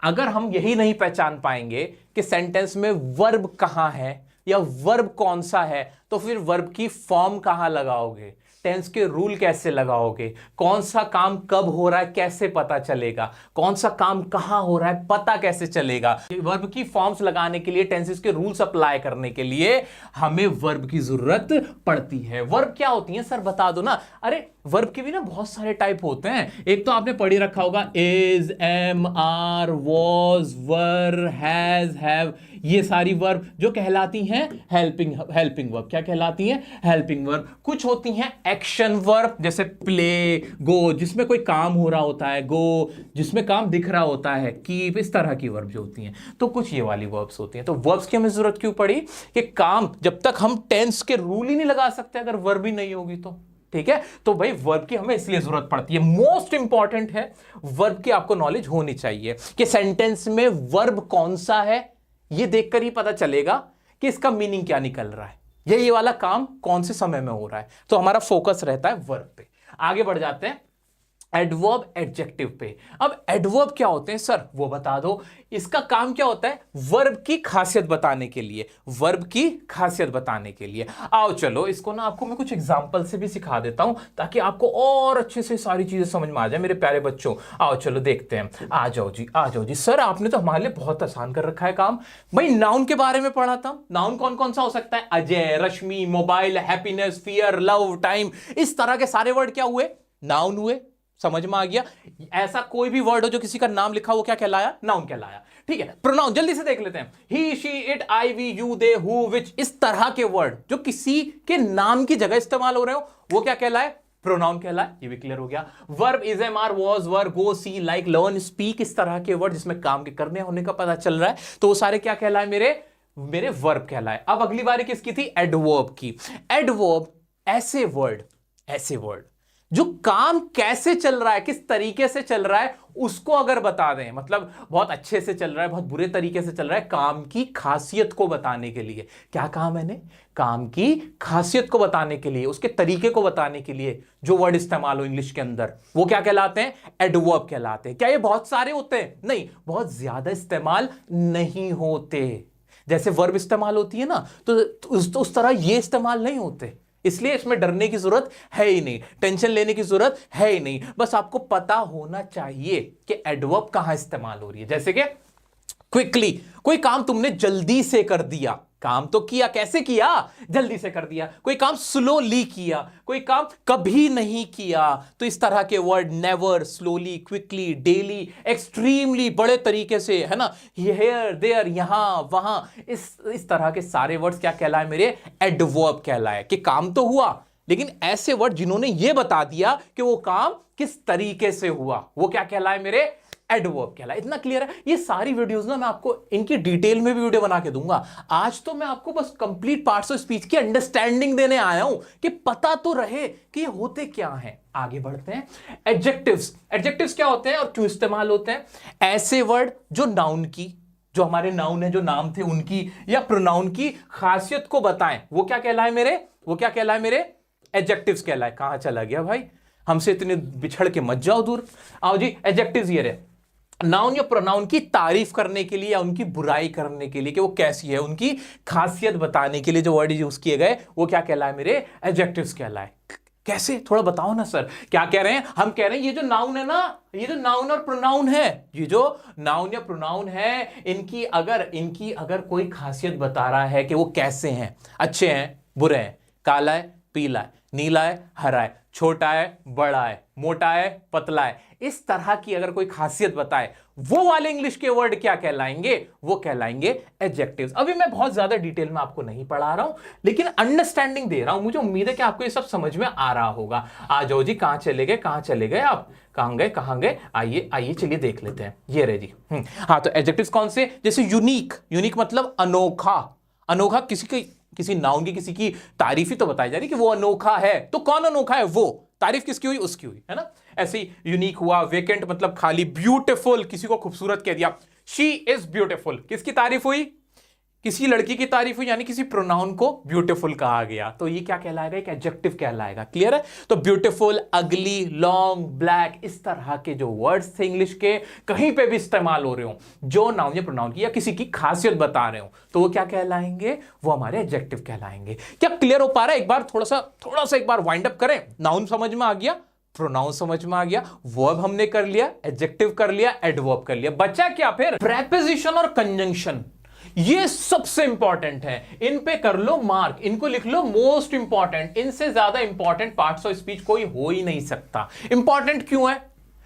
S1: अगर हम यही नहीं पहचान पाएंगे कि सेंटेंस में वर्ब कहां है या वर्ब कौन सा है, तो फिर वर्ब की फॉर्म कहां लगाओगे, टेंस के रूल कैसे लगाओगे, कौन सा काम कब हो रहा है कैसे पता चलेगा, कौन सा काम कहां हो रहा है पता कैसे चलेगा। वर्ब की फॉर्म्स लगाने के लिए, टेंसेस के रूल्स अप्लाई करने के लिए हमें वर्ब की जरूरत पड़ती है। वर्ब क्या होती है सर बता दो ना। अरे वर्ब के भी ना बहुत सारे टाइप होते हैं। एक तो आपने पढ़ी रखा होगा is, am, are, was, were, has, have, ये सारी वर्ब जो कहलाती हैं हेल्पिंग वर्ब। क्या कहलाती हैं? Helping verb. कुछ होती हैं एक्शन वर्ब, जैसे प्ले, गो, जिसमें कोई काम हो रहा होता है, गो, जिसमें काम दिख रहा होता है, कीप, इस तरह की वर्ब जो होती हैं। तो कुछ ये वाली वर्ब्स होती हैं। तो वर्ब्स की हमें जरूरत क्यों पड़ी? कि काम, जब तक हम टेंस के रूल ही नहीं लगा सकते अगर वर्ब ही नहीं होगी तो, ठीक है। तो भाई वर्ब की हमें इसलिए जरूरत पड़ती है। मोस्ट इंपॉर्टेंट है वर्ब की आपको नॉलेज होनी चाहिए कि सेंटेंस में वर्ब कौन सा है, ये देखकर ही पता चलेगा कि इसका मीनिंग क्या निकल रहा है, ये वाला काम कौन से समय में हो रहा है। तो हमारा फोकस रहता है वर्ब पे। आगे बढ़ जाते हैं एडवर्ब एडजेक्टिव पे। अब एडवर्ब क्या होते हैं सर, वो बता दो। इसका काम क्या होता है, वर्ब की खासियत बताने के लिए, वर्ब की खासियत बताने के लिए। आओ चलो इसको ना आपको मैं कुछ एग्जांपल से भी सिखा देता हूं ताकि आपको और अच्छे से सारी चीजें समझ में आ जाए मेरे प्यारे बच्चों। आओ चलो देखते हैं। आ जाओ जी, आ जाओ जी। सर आपने तो हमारे लिए बहुत आसान कर रखा है काम। भाई नाउन के बारे में पढ़ा था, नाउन कौन कौन सा हो सकता है, Ajay, Rashmi, mobile, happiness, fear, love, time, इस तरह के सारे वर्ड क्या हुए, नाउन हुए। समझ में आ गया। ऐसा कोई भी वर्ड हो जो किसी का नाम लिखा वो क्या कहलाया, नाउन कहलाया। ठीक है, प्रोनाउन जल्दी से देख लेते हैं। He, she, it, I, we, you, they, who, which, इस तरह के वर्ड जो किसी के नाम की जगह इस्तेमाल हो रहे हो वो क्या कहलाए, प्रोनाउन कहलाए। ये भी क्लियर हो गया। Verb is, am, are, was, were, go, see, like, learn, speak, इस तरह के वर्ड जिसमें काम के करने होने का पता चल रहा है, तो वो सारे क्या कहलाए, मेरे वर्ब कहलाए। अब अगली बारी किसकी थी, एडवर्ब की। एडवर्ब ऐसे वर्ड जो काम कैसे चल रहा है, किस तरीके से चल रहा है उसको अगर बता दें, मतलब बहुत अच्छे से चल रहा है, बहुत बुरे तरीके से चल रहा है, काम की खासियत को बताने के लिए। क्या कहा मैंने, काम की खासियत को बताने के लिए, उसके तरीके को बताने के लिए जो वर्ड इस्तेमाल हो इंग्लिश के अंदर, वो क्या कहलाते हैं, एडवर्ब कहलाते हैं। क्या ये बहुत सारे होते हैं, नहीं, बहुत ज्यादा इस्तेमाल नहीं होते। जैसे वर्ब इस्तेमाल होती है ना, तो उस तरह ये इस्तेमाल नहीं होते। इसलिए इसमें डरने की जरूरत है ही नहीं, टेंशन लेने की जरूरत है ही नहीं। बस आपको पता होना चाहिए कि एडवर्ब कहां इस्तेमाल हो रही है। जैसे कि क्विकली, कोई काम तुमने जल्दी से कर दिया, काम तो किया, कैसे किया, जल्दी से कर दिया। कोई काम स्लोली किया, कोई काम कभी नहीं किया। तो इस तरह के word never, slowly, quickly, daily, extremely, बड़े तरीके से, है ना, हियर, देयर, यहां, वहां, इस तरह के सारे वर्ड्स क्या कहलाए, मेरे एडवर्ब कहलाए। कि काम तो हुआ, लेकिन ऐसे वर्ड जिन्होंने यह बता दिया कि वो काम किस तरीके से हुआ, वो क्या कहलाए, मेरे एडवर्ब कहलाए। इतना क्लियर है। ये सारी वीडियोस ना मैं आपको इनकी डिटेल में भी वीडियो बना के दूंगा। आज तो मैं आपको बस कंप्लीट पार्ट्स ऑफ स्पीच की अंडरस्टैंडिंग देने आया हूं कि पता तो रहे कि ये होते क्या हैं। आगे बढ़ते हैं। एडजेक्टिव्स क्या होते हैं और क्यों इस्तेमाल होते हैं। ऐसे वर्ड जो नाउन की, जो हमारे नाउन है, जो नाम थे उनकी या प्रोनाउन की खासियत को बताएं, वो क्या कहलाए मेरे एडजेक्टिव्स कहलाए। कहां चला गया भाई, हमसे इतने बिछड़ के मत जाओ दूर। आओ जी, एडजेक्टिव्स ये रहे, नाउन या प्रोनाउन की तारीफ करने के लिए या उनकी बुराई करने के लिए कि वो कैसी है, उनकी खासियत बताने के लिए जो वर्ड यूज किए गए वो क्या कहलाए, मेरे एडजेक्टिव्स कहलाए। कैसे, थोड़ा बताओ ना सर, क्या कह रहे हैं हम, कह रहे हैं ये जो नाउन है ना, ये जो नाउन और प्रोनाउन है, ये जो नाउन या प्रोनाउन है, इनकी अगर कोई खासियत बता रहा है कि वो कैसे हैं, अच्छे हैं, बुरे हैं, काला है, पीला है, नीला है, हरा है, छोटा है, बड़ा है, मोटा है, पतला है, इस तरह की अगर कोई खासियत बताए, वो वाले इंग्लिश के वर्ड क्या कहलाएंगे, वो कहलाएंगे एडजेक्टिव्स। अभी मैं बहुत ज्यादा डिटेल में आपको नहीं पढ़ा रहा हूं, लेकिन अंडरस्टैंडिंग दे रहा हूं। मुझे उम्मीद है कि आपको ये सब समझ में आ रहा होगा। आ जाओ जी, कहां चले गए आप, कहां गए, आइए चलिए देख लेते हैं। ये रहे जी। हाँ, तो एडजेक्टिव्स कौन से, जैसे यूनिक मतलब अनोखा, किसी नाउन की, किसी की तारीफ ही तो बताई जा रही कि वो अनोखा है। तो कौन अनोखा है, वो तारीफ किसकी हुई, उसकी हुई, है ना। ऐसे ही यूनिक हुआ। वेकेंट मतलब खाली। ब्यूटीफुल, किसी को खूबसूरत कह दिया, शी इज ब्यूटीफुल, किसकी तारीफ हुई, किसी लड़की की तारीफ हुई, यानी किसी प्रोनाउन को ब्यूटीफुल कहा गया, तो ये क्या कहलाएगा, एक एडजेक्टिव कहलाएगा। क्लियर है। तो ब्यूटीफुल, अगली, लॉन्ग, ब्लैक, इस तरह के जो वर्ड्स थे इंग्लिश के, कहीं पे भी इस्तेमाल हो रहे हो, जो नाउन या प्रोनाउन की या किसी की खासियत बता रहे हो, तो वो क्या कहलाएंगे, वो हमारे एडजेक्टिव कहलाएंगे। क्या क्लियर हो पा रहा है। एक बार थोड़ा सा एक बार वाइंड अप करें। नाउन समझ में आ गया, प्रोनाउन समझ में आ गया, वर्ब हमने कर लिया, एडजेक्टिव कर लिया, एडवर्ब कर लिया, बचा क्या फिर, प्रेपोजिशन और कंजंक्शन। ये सबसे इंपॉर्टेंट है, इन पे कर लो मार्क, इनको लिख लो मोस्ट इंपॉर्टेंट। इनसे ज्यादा इंपॉर्टेंट पार्ट्स ऑफ स्पीच कोई हो ही नहीं सकता। इंपॉर्टेंट क्यों है,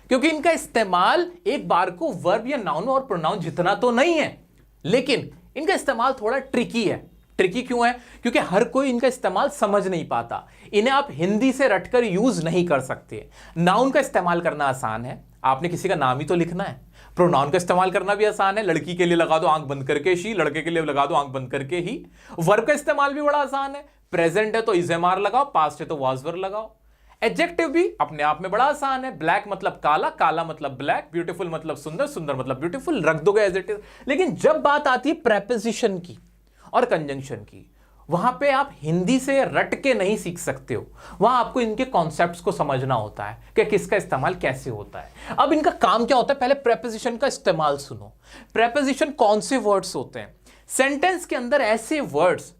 S1: क्योंकि इनका इस्तेमाल एक बार को वर्ब या नाउन और प्रोनाउन जितना तो नहीं है, लेकिन इनका इस्तेमाल थोड़ा ट्रिकी है। ट्रिकी क्यों है, क्योंकि हर कोई इनका इस्तेमाल समझ नहीं पाता। इन्हें आप हिंदी से रटकर यूज नहीं कर सकते। नाउन का इस्तेमाल करना आसान है, आपने किसी का नाम ही तो लिखना है। प्रोनाउन का इस्तेमाल करना भी आसान है, लड़की के लिए लगा दो आंख बंद करके शी, लड़के के लिए लगा दो आंख बंद करके ही। वर्ब का इस्तेमाल भी बड़ा आसान है, प्रेजेंट है तो इज एम आर लगाओ, पास्ट है तो वाज वर लगाओ। एडजेक्टिव भी अपने आप में बड़ा आसान है, ब्लैक मतलब काला, काला मतलब ब्लैक, ब्यूटीफुल मतलब सुंदर, सुंदर मतलब ब्यूटीफुल, रख दोगे एज इट इज। लेकिन जब बात आती है प्रेपोजिशन की और कंजंक्शन की, वहां पे आप हिंदी से रट के नहीं सीख सकते हो, वहां आपको इनके कॉन्सेप्ट्स को समझना होता है कि किसका इस्तेमाल कैसे होता है। अब इनका काम क्या होता है, पहले प्रेपोजिशन का इस्तेमाल सुनो। प्रेपोजिशन कौन से वर्ड्स होते हैं? सेंटेंस के अंदर ऐसे वर्ड्स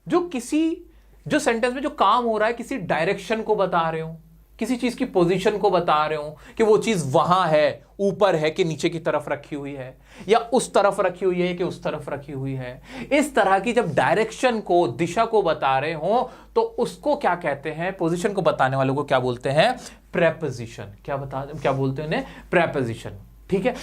S1: जो सेंटेंस में जो काम हो रहा है किसी डायरेक्शन को बता रहे हो, किसी चीज की पोजीशन को बता रहे हो कि वो चीज वहां है, ऊपर है कि नीचे की तरफ रखी हुई है, या उस तरफ रखी हुई है कि उस तरफ रखी हुई है। इस तरह की जब डायरेक्शन को, दिशा को बता रहे हो तो उसको क्या कहते हैं? पोजीशन को बताने वालों को क्या बोलते हैं? प्रेपोजिशन। क्या बोलते हैं उन्हें? प्रेपोजिशन। ठीक है,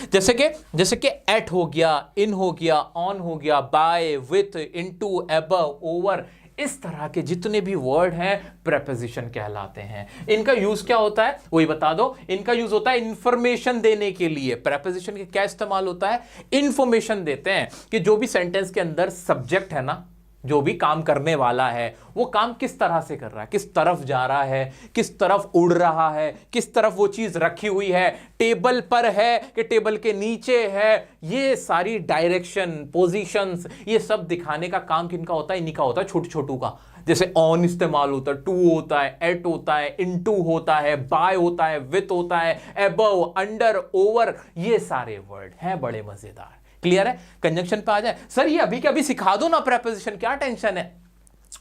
S1: जैसे कि एट हो गया, इन हो गया, ऑन हो गया, by, with, into, above, over, इस तरह के जितने भी वर्ड हैं प्रेपोजिशन कहलाते हैं। इनका यूज क्या होता है वही बता दो। इनका यूज होता है इंफॉर्मेशन देने के लिए। प्रेपोजिशन के क्या इस्तेमाल होता है? इंफॉर्मेशन देते हैं कि जो भी सेंटेंस के अंदर सब्जेक्ट है ना, जो भी काम करने वाला है वो काम किस तरह से कर रहा है, किस तरफ जा रहा है, किस तरफ उड़ रहा है, किस तरफ वो चीज रखी हुई है, टेबल पर है कि टेबल के नीचे है, ये सारी डायरेक्शन, पोजीशंस, ये सब दिखाने का काम किनका होता है? इन्हीं का होता है, छोटू छोटू का। जैसे ऑन इस्तेमाल होता है, टू होता है, एट होता है, इनटू होता है, बाय होता है, विथ होता है, अबव, अंडर, ओवर, ये सारे वर्ड हैं बड़े मजेदार। क्लियर है? कंजंक्शन पे आ जाए। सर ये अभी के अभी सिखा दो ना प्रेपोजिशन, क्या टेंशन है?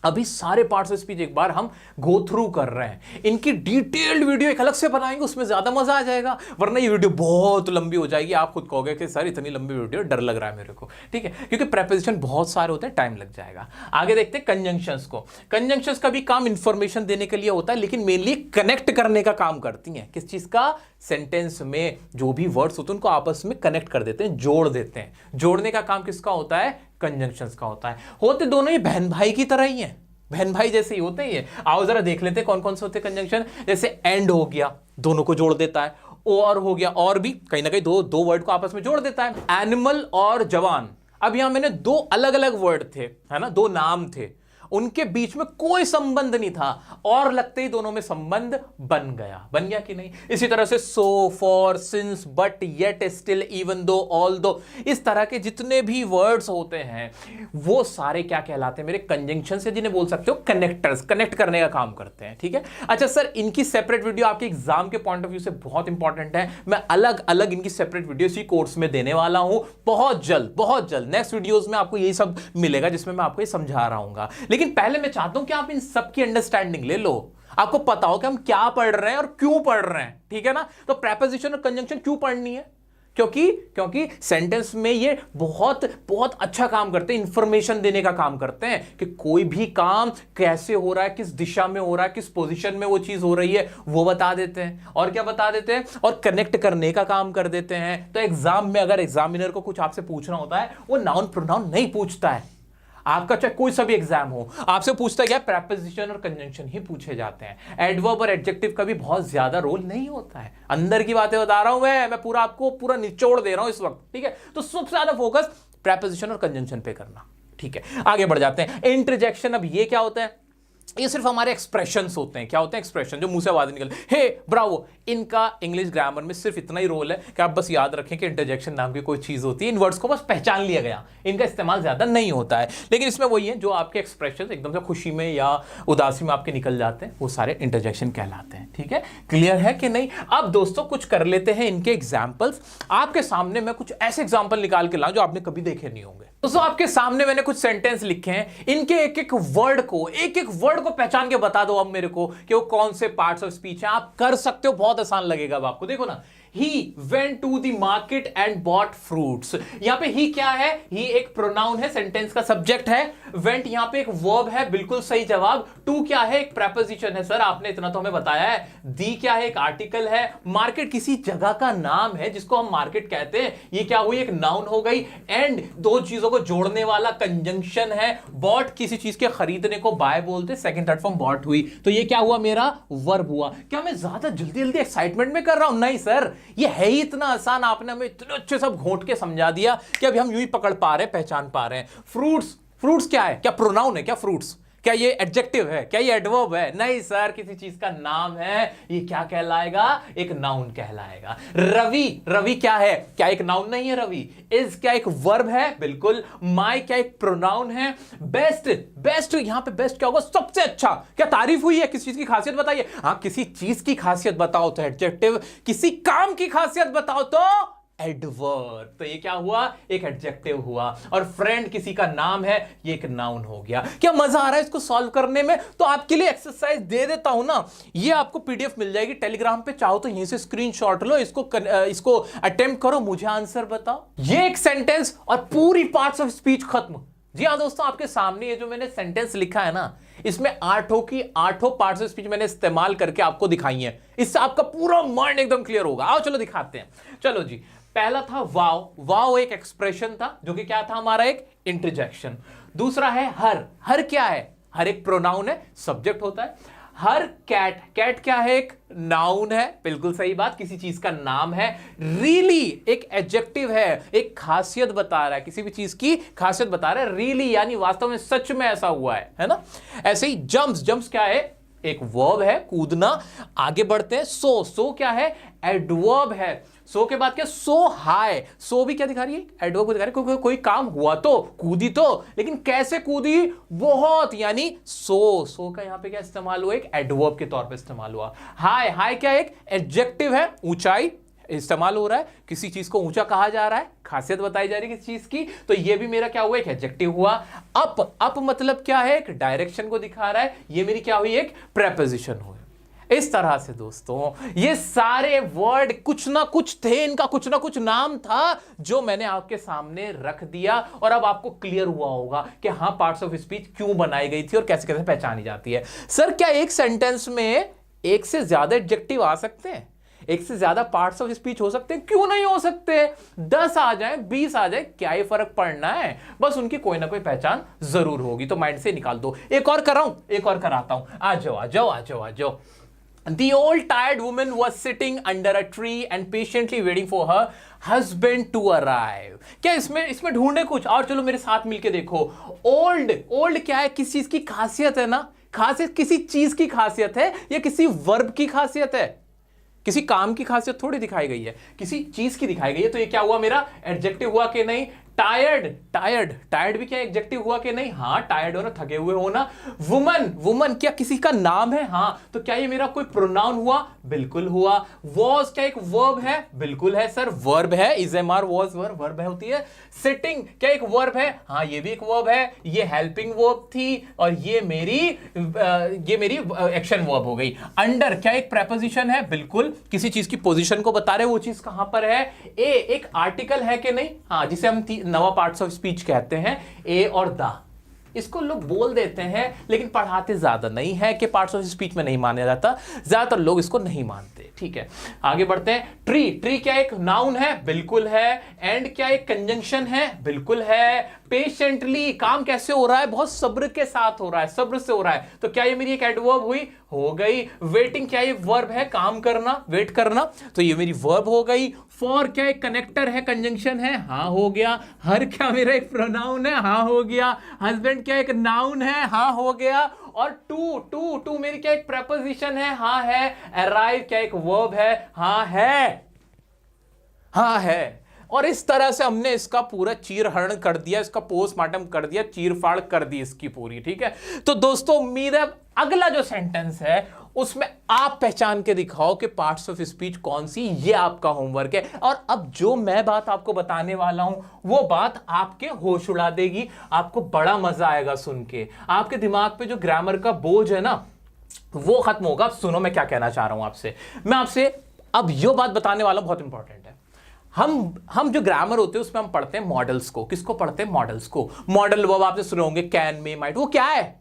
S1: अभी सारे पार्ट्स ऑफ स्पीच एक बार हम गो थ्रू कर रहे हैं। इनकी डिटेल्ड वीडियो एक अलग से बनाएंगे, उसमें ज्यादा मजा आ जाएगा, वरना ये वीडियो बहुत लंबी हो जाएगी। आप खुद कहोगे कि सर इतनी लंबी वीडियो डर लग रहा है मेरे को। ठीक है, क्योंकि प्रेपोजिशन बहुत सारे होते हैं, टाइम लग जाएगा। आगे देखते हैं कंजंक्शंस को। कंजंक्शंस का भी काम इंफॉर्मेशन देने के लिए होता है, लेकिन मेनली कनेक्ट करने का काम करती हैं। किस चीज का? सेंटेंस में जो भी वर्ड्स होते हैं उनको आपस में कनेक्ट कर देते हैं, जोड़ देते हैं। जोड़ने का काम किसका होता है? कंजंक्शंस का होता है। होते दोनों ही बहन भाई की तरह ही हैं, बहन भाई जैसे ही होते हैं ये। आओ जरा देख लेते हैं कौन कौन से होते हैं कंजंक्शन। जैसे एंड हो गया, दोनों को जोड़ देता है। और हो गया, और भी कहीं ना कहीं दो वर्ड को आपस में जोड़ देता है। एनिमल और जवान, अब यहां मैंने दो अलग अलग वर्ड थे, है ना, दो नाम थे, उनके बीच में कोई संबंध नहीं था, और लगते ही दोनों में संबंध बन गया कि नहीं? इसी तरह से so, for, since, but, yet, still, even though, all though, इस तरह के जितने भी वर्ड्स होते हैं वो सारे क्या कहलाते हैं मेरे? कंजंक्शन से, जिन्हें बोल सकते हो कनेक्टर्स, कनेक्ट करने का काम करते हैं। ठीक है, अच्छा सर इनकी सेपरेट वीडियो आपके एग्जाम के पॉइंट ऑफ व्यू से बहुत इंपॉर्टेंट है। मैं अलग अलग इनकी सेपरेट वीडियो इसी कोर्स में देने वाला हूं बहुत जल्द नेक्स्ट वीडियोस में आपको यही सब मिलेगा, जिसमें मैं आपको ये समझा रहा हूं। लेकिन पहले मैं चाहता हूं कि आप इन सब की अंडरस्टैंडिंग ले लो, आपको पता हो कि हम क्या पढ़ रहे हैं और क्यों पढ़ रहे हैं। ठीक है ना? तो प्रेपोजिशन और कंजंक्शन क्यों पढ़नी है? क्योंकि सेंटेंस में ये बहुत बहुत अच्छा काम करते हैं, इंफॉर्मेशन देने का काम करते हैं कि कोई भी काम कैसे हो रहा है, किस दिशा में हो रहा है, किस पोजीशन में वो चीज हो रही है, वो बता देते हैं। और क्या बता देते हैं? और कनेक्ट करने का काम कर देते हैं। तो एग्जाम में अगर एग्जामिनर को कुछ आपसे पूछना होता है, वो नाउन प्रोनाउन नहीं पूछता है। आपका चाहे कोई सा भी एग्जाम हो, आपसे पूछता है क्या? प्रेपोजिशन और कंजंक्शन ही पूछे जाते हैं। एडवर्ब और एडजेक्टिव का भी बहुत ज्यादा रोल नहीं होता है। अंदर की बातें बता रहा हूं मैं पूरा आपको पूरा निचोड़ दे रहा हूं इस वक्त। ठीक है, तो सबसे ज्यादा फोकस प्रेपोजिशन और कंजंक्शन पे करना। ठीक है, आगे बढ़ जाते हैं। इंटरजेक्शन, अब ये क्या होता है? ये सिर्फ हमारे एक्सप्रेशंस होते हैं। क्या होते हैं? एक्सप्रेशन, जो मुंह से आवाज निकल, हे, ब्रावो। इनका इंग्लिश ग्रामर में सिर्फ इतना ही रोल है कि आप बस याद रखें कि इंटरजेक्शन नाम की कोई चीज होती है, इन वर्ड्स को बस पहचान लिया गया, इनका इस्तेमाल ज्यादा नहीं होता है। लेकिन इसमें वही है, जो आपके एक्सप्रेशन एकदम से खुशी में या उदासी में आपके निकल जाते हैं, वो सारे इंटरजेक्शन कहलाते हैं। ठीक है, क्लियर है कि नहीं? अब दोस्तों कुछ कर लेते हैं इनके एग्जाम्पल्स। आपके सामने मैं कुछ ऐसे एग्जाम्पल निकाल के लाऊं जो आपने कभी देखे नहीं होंगे। दोस्तों आपके सामने मैंने कुछ सेंटेंस लिखे हैं, इनके एक एक वर्ड को पहचान के बता दो अब मेरे को कि वो कौन से पार्ट्स ऑफ स्पीच हैं। आप कर सकते हो, बहुत आसान लगेगा अब आपको। देखो ना, He went to the market and bought fruits। यहां पे he क्या है? he एक प्रोनाउन है, सेंटेंस का सब्जेक्ट है। went यहां पे एक वर्ब है, बिल्कुल सही जवाब। to क्या है? एक प्रेपोजिशन है। सर आपने इतना तो हमें बताया है। the क्या है? एक आर्टिकल है। market किसी जगह का नाम है जिसको हम मार्केट कहते हैं। ये क्या हुई? एक नाउन हो गई। and दो चीजों को जोड़ने वाला कंजंक्शन है। bought किसी चीज के खरीदने को बाय बोलते, सेकंड थर्ड फॉर्म bought हुई, तो ये क्या हुआ? मेरा वर्ब हुआ। क्या मैं ज्यादा जल्दी एक्साइटमेंट में कर रहा हूं? नहीं सर, ये है ही इतना आसान, आपने हमें इतने अच्छे सब घोंट के समझा दिया कि अभी हम यूं ही पकड़ पा रहे हैं, पहचान पा रहे हैं। फ्रूट्स क्या है? क्या प्रोनाउन है? क्या फ्रूट्स? क्या ये एडजेक्टिव है? क्या ये एडवर्ब है? नहीं सर, किसी चीज का नाम है, ये क्या कहलाएगा? एक नाउन कहलाएगा। रवि, रवि क्या है? क्या एक नाउन नहीं है रवि? इज क्या एक वर्ब है? बिल्कुल। माय क्या एक प्रोनाउन है? बेस्ट, बेस्ट यहां पे बेस्ट क्या होगा? सबसे अच्छा। क्या तारीफ हुई है? किसी चीज की खासियत बताइए। हाँ, किसी चीज की खासियत बताओ तो एडजेक्टिव, किसी काम की खासियत बताओ तो एडवर्ब। तो ये क्या हुआ? एक एडजेक्टिव हुआ। और फ्रेंड किसी का नाम है, ये एक नाउन हो गया। क्या मजा आ रहा है इसको सॉल्व करने में? तो आपके लिए एक्सरसाइज दे देता हूं ना, ये आपको पीडीएफ मिल जाएगी टेलीग्राम पे, चाहो तो यहीं से स्क्रीनशॉट लो, इसको अटेम्प्ट करो, मुझे आंसर बताओ। ये एक सेंटेंस और पूरी पार्ट्स ऑफ स्पीच खत्म। जी हाँ दोस्तों, आपके सामने ये जो मैंने सेंटेंस लिखा है ना, इसमें 8 पार्ट्स ऑफ स्पीच मैंने इस्तेमाल करके आपको दिखाई है। इससे आपका पूरा माइंड एकदम क्लियर होगा। आओ चलो दिखाते हैं। चलो जी, पहला था वाव। वाव एक एक्सप्रेशन था जो कि क्या था? हमारा एक इंटरजेक्शन। दूसरा है हर। हर क्या है? हर एक प्रोनाउन है, सब्जेक्ट होता है। हर कैट। कैट क्या है? एक नाउन है, बिल्कुल सही बात, किसी चीज का नाम है। रियली एक एडजेक्टिव है, एक खासियत बता रहा है, किसी भी चीज की खासियत बता रहा है। रियली यानी वास्तव में, सच में ऐसा हुआ है ना? ऐसे ही जंप्स। जंप्स क्या है? एक वर्ब है, कूदना। आगे बढ़ते हैं। सो। सो क्या है? एडवर्ब है। सो के बाद क्या? सो हाई। सो भी क्या दिखा रही है? एडवर्ब को दिखा रही है। कोई काम हुआ तो, कूदी तो, लेकिन कैसे कूदी? बहुत, यानी सो। सो का यहां पे क्या इस्तेमाल हुआ? एक एडवर्ब के तौर पे इस्तेमाल हुआ। हाई। हाई क्या? एक एडजेक्टिव है, ऊंचाई इस्तेमाल हो रहा है, किसी चीज को ऊंचा कहा जा रहा है, खासियत बताई जा रही है किसी चीज की, तो ये भी मेरा क्या हुआ? एक एडजेक्टिव हुआ। अप। अप मतलब क्या है? एक डायरेक्शन को दिखा रहा है, ये मेरी क्या हुई? एक प्रेपोजिशन हुई। इस तरह से दोस्तों ये सारे वर्ड कुछ ना कुछ थे, इनका कुछ ना कुछ नाम था, जो मैंने आपके सामने रख दिया। और अब आपको क्लियर हुआ होगा कि हाँ, पार्ट्स ऑफ स्पीच क्यों बनाई गई थी और कैसे कैसे पहचानी जाती है। सर क्या एक सेंटेंस में एक से ज्यादा एडजेक्टिव आ सकते हैं? एक से ज्यादा पार्ट्स ऑफ स्पीच हो सकते हैं? क्यों नहीं हो सकते? 10 आ जाए, 20 आ जाए, क्या ही फर्क पड़ना है? बस उनकी कोई ना कोई पहचान जरूर होगी, तो माइंड से निकाल दो। एक और कराऊं? एक और कराता हूं। आ जाओ आ जाओ आ जाओ आ जाओ। The old tired woman was sitting under a tree and patiently waiting for her husband to arrive. क्या इसमें ढूंढे कुछ? और चलो मेरे साथ मिलके देखो। ओल्ड। ओल्ड क्या है? किस चीज की खासियत है ना? खासियत किसी चीज की खासियत है या किसी वर्ब की खासियत है? किसी काम की खासियत थोड़ी दिखाई गई है, किसी चीज की दिखाई गई है। तो ये क्या हुआ? मेरा एडजेक्टिव हुआ कि नहीं? टायर्ड। टायर्ड। टायर्ड भी क्या एडजेक्टिव हुआ कि नहीं? हाँ, टायर्ड हो ना, थके हुए हो ना। वुमन। वुमन क्या किसी का नाम है? हाँ, तो क्या ये मेरा कोई प्रोनाउन हुआ? बिल्कुल हुआ। वॉज क्या एक वर्ब है? बिल्कुल है सर, वर्ब है। Is am are was verb है होती है। सिटिंग क्या एक वर्ब है? हाँ, ये भी एक वर्ब है। ये हेल्पिंग वर्ब थी और ये मेरी एक्शन वर्ब हो गई। अंडर क्या एक प्रेपोजिशन है? बिल्कुल, किसी चीज की पोजीशन को बता रहे, वो चीज कहां पर है? ए एक आर्टिकल है कि नहीं? हाँ, जिसे हम नवा पार्ट्स ऑफ स्पीच कहते हैं, ए और द। इसको लोग बोल देते हैं लेकिन पढ़ाते ज्यादा नहीं है कि पार्ट्स ऑफ स्पीच में नहीं माना जाता, ज्यादातर लोग इसको नहीं मानते। ठीक है, आगे बढ़ते हैं। ट्री। ट्री क्या एक नाउन है? बिल्कुल है। एंड क्या एक कंजंक्शन है? बिल्कुल है। पेशेंटली काम कैसे हो रहा है? बहुत सब्र के साथ हो रहा है, सब्र से हो रहा है, तो क्या ये मेरी एक एडवर्ब हुई? हो गई। वेटिंग क्या ये वर्ब है? काम करना, वेट करना, तो ये मेरी वर्ब हो गई। फॉर क्या एक कनेक्टर है, कंजंक्शन है? हाँ, हो गया। हर क्या मेरा एक प्रोनाउन है? हाँ, हो गया। हस्बैंड क्या एक नाउन है? हाँ, हो गया। और टू टू टू मेरी क्या एक प्रेपोजिशन है? हाँ है। अराइव क्या एक वर्ब है? हाँ है। हाँ है। और इस तरह से हमने इसका पूरा चीरहरण कर दिया, इसका पोस्टमार्टम कर दिया, चीरफाड़ कर दी इसकी पूरी। ठीक है, तो दोस्तों उम्मीद है अगला जो सेंटेंस है उसमें आप पहचान के दिखाओ कि पार्ट्स ऑफ स्पीच कौन सी। ये आपका होमवर्क है। और अब जो मैं बात आपको बताने वाला हूं वो बात आपके होश उड़ा देगी, आपको बड़ा मजा आएगा सुन के। आपके दिमाग पे जो ग्रामर का बोझ है ना वो खत्म होगा। सुनो मैं क्या कहना चाह रहा हूं आपसे। मैं आपसे अब यो बात बताने वाला, बहुत इंपॉर्टेंट है। हम जो ग्रामर होते हैं उसमें हम पढ़ते हैं मॉडल्स को। किसको पढ़ते हैं? मॉडल्स को। मॉडल वर्ब आपने सुने होंगे, कैन, मे, माइट। वो क्या है?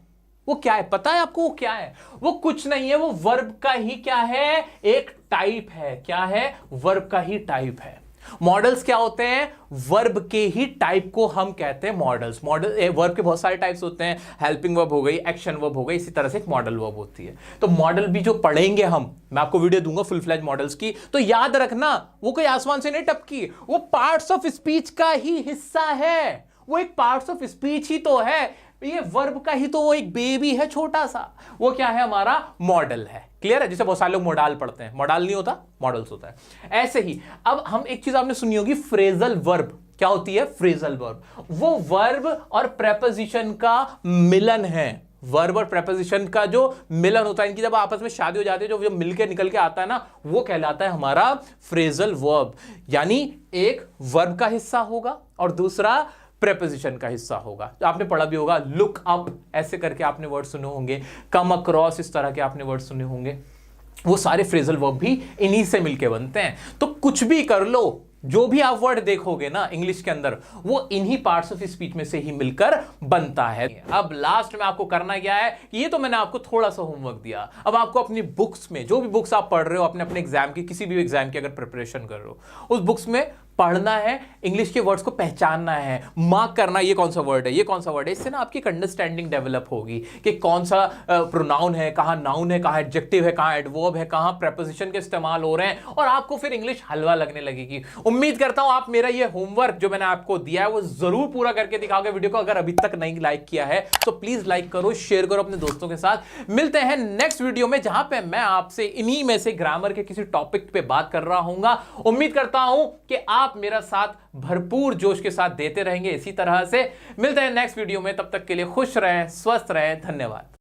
S1: वो क्या है पता है आपको? वो क्या है? वो कुछ नहीं है, वो वर्ब का ही क्या है? एक टाइप है। क्या है? वर्ब का ही टाइप है। मॉडल्स क्या होते हैं? वर्ब के ही टाइप को हम कहते हैं मॉडल्स। मॉडल वर्ब के बहुत सारे टाइप्स होते हैं, हेल्पिंग वर्ब हो गई, एक्शन वर्ब हो गई, इसी तरह से एक मॉडल वर्ब होती है। तो मॉडल भी जो पढ़ेंगे हम, मैं आपको वीडियो दूंगा फुल फ्लैज मॉडल्स की, तो याद रखना वो कोई आसमान से नहीं टपकी, वो पार्ट्स ऑफ स्पीच का ही हिस्सा है। वो एक पार्ट्स ऑफ स्पीच ही तो है। ये वर्ब का ही तो वो एक बेबी है छोटा सा, वो क्या है, हमारा मॉडल है। क्लियर है? जैसे बहुत सारे लोग मॉडल पढ़ते हैं, मॉडल नहीं होता, मॉडल्स होता है। ऐसे ही अब हम एक चीज आपने सुनी होगी, फ्रेजल वर्ब। क्या होती है? Phrasal verb. वो वर्ब और प्रेपोजिशन का मिलन है। वर्ब और प्रेपोजिशन का जो मिलन होता है, इनकी जब आपस में शादी हो जाती है, जो मिलके निकल के आता है ना, वो कहलाता है हमारा फ्रेजल वर्ब। यानी एक वर्ब का हिस्सा होगा और दूसरा प्रेपोजिशन का हिस्सा होगा। आपने पढ़ा भी होगा, लुक अप ऐसे करके आपने वर्ड सुने होंगे, कम अक्रॉस इस तरह के आपने वर्ड सुने होंगे। वो सारे फ्रेजल वर्ब भी इन्हीं से मिलके बनते हैं। तो कुछ भी कर लो, जो भी आप वर्ड देखोगे ना इंग्लिश के अंदर, वो इन्हीं पार्ट्स ऑफ स्पीच में से ही मिलकर बनता है। अब लास्ट में आपको करना क्या है, ये तो मैंने आपको थोड़ा सा होमवर्क दिया। अब आपको अपनी बुक्स में, जो भी बुक्स आप पढ़ रहे हो, अपने अपने एग्जाम की, किसी भी एग्जाम की अगर प्रिपरेशन कर रहे हो, उस बुक्स में पढ़ना है, इंग्लिश के वर्ड्स को पहचानना है, मार्क करना ये कौन सा वर्ड है, ये कौन सा वर्ड है। इससे ना आपकी अंडरस्टैंडिंग डेवलप होगी कि कौन सा प्रोनाउन है, कहाँ नाउन है, कहाँ एडजेक्टिव है, कहाँ एडवर्ब है, कहाँ प्रेपोजिशन के इस्तेमाल हो रहे हैं, और आपको फिर इंग्लिश हलवा लगने लगेगी। उम्मीद करता हूं आप मेरा ये होमवर्क जो मैंने आपको दिया है वो जरूर पूरा करके दिखाओगे। वीडियो को अगर अभी तक नहीं लाइक किया है तो प्लीज लाइक करो, शेयर करो अपने दोस्तों के साथ। मिलते हैं नेक्स्ट वीडियो में, जहां पे मैं आपसे इन्हीं में से ग्रामर के किसी टॉपिक पे बात कर रहा हूंगा। उम्मीद करता हूं कि आप मेरा साथ भरपूर जोश के साथ देते रहेंगे इसी तरह से। मिलते हैं नेक्स्ट वीडियो में, तब तक के लिए खुश रहें, स्वस्थ रहें, धन्यवाद।